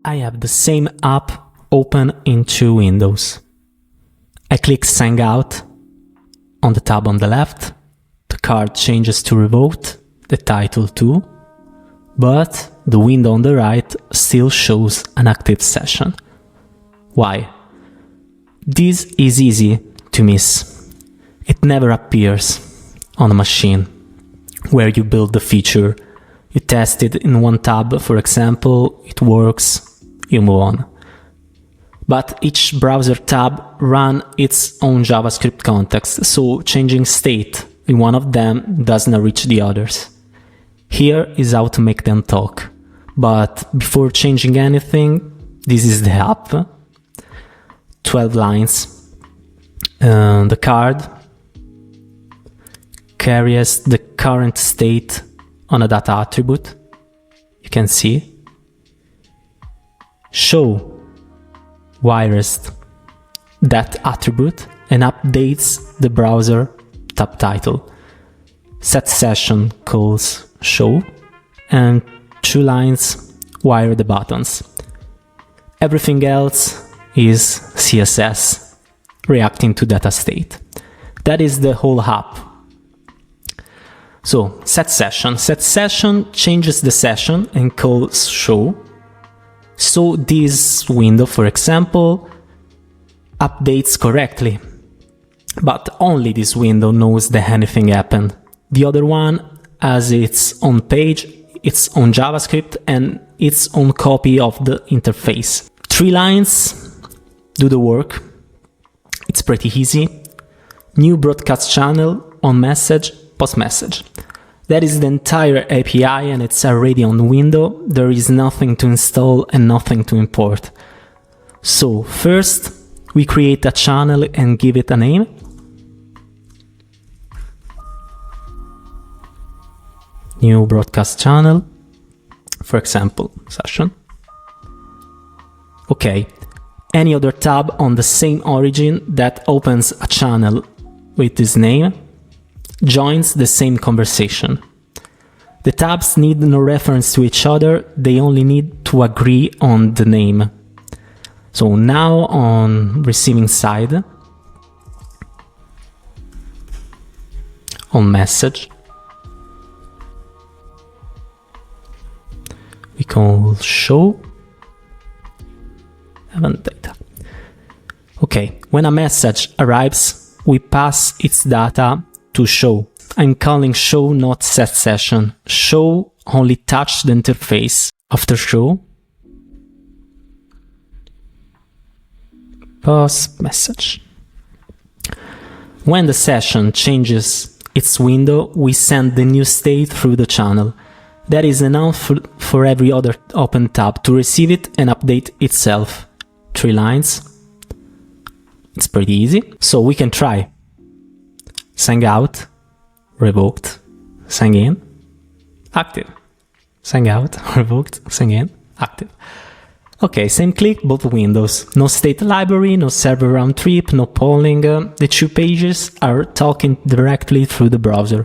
I have the same app open in two windows. I click Sign Out on the tab on the left, the card changes to revoked, the title too, but the window on the right still shows an active session. Why? This is easy to miss. It never appears on a machine where you build the feature. You test it in one tab, for example, it works, you move on. But each browser tab runs its own JavaScript context, so changing state in one of them doesn't reach the others. Here is how to make them talk. But before changing anything, this is the app. 12 lines. The card carries the current state on a data attribute. You can see. Show wires that attribute and updates the browser tab title. Set session calls show, and 2 lines wire the buttons. Everything else is CSS reacting to data state. That is the whole app. So set session. Set session changes the session and calls show. So this window, for example, updates correctly, but only this window knows that anything happened. The other one has its own page, its own JavaScript, and its own copy of the interface. 3 lines do the work. It's pretty easy. New broadcast channel, on message, post message. That is the entire API and it's already on the window. There is nothing to install and nothing to import. So first we create a channel and give it a name. New broadcast channel, for example, session. Okay, any other tab on the same origin that opens a channel with this name joins the same conversation. The tabs need no reference to each other, they only need to agree on the name. So now on receiving side, on message, we call show event data. Okay, when a message arrives, we pass its data to show. I'm calling show, not set session. Show only touch the interface. After show, post message. When the session changes its window, we send the new state through the channel. That is enough for every other open tab to receive it and update itself. 3 lines. It's pretty easy. So we can try. Sign out, revoked, sign in, active. Sign out, revoked, sign in, active. Okay, same click, both windows. No state library, no server round trip, no polling. The 2 pages are talking directly through the browser.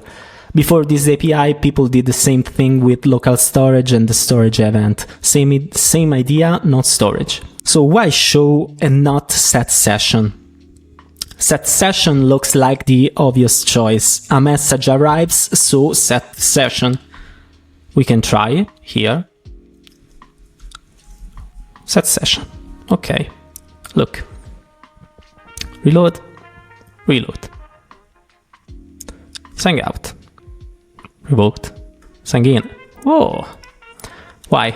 Before this API, people did the same thing with local storage and the storage event. Same idea, not storage. So why show and not set session? Set session looks like the obvious choice. A message arrives, so set session. We can try here. Set session. Okay. Look. Reload. Reload. Sign out. Revoked. Sign in. Whoa. Why?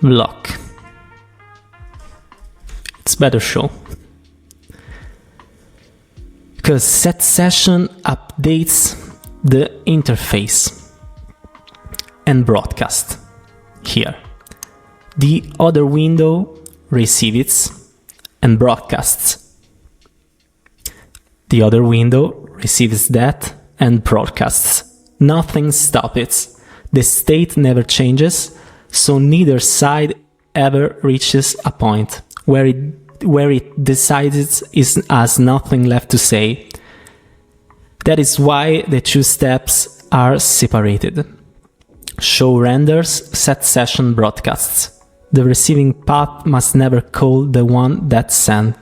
Block. It's better show. Because set session updates the interface and broadcast here. The other window receives and broadcasts. The other window receives that and broadcasts. Nothing stops it. The state never changes, so neither side ever reaches a point where it decides it has nothing left to say. That is why the 2 steps are separated. Show renders, set session broadcasts. The receiving path must never call the one that sent.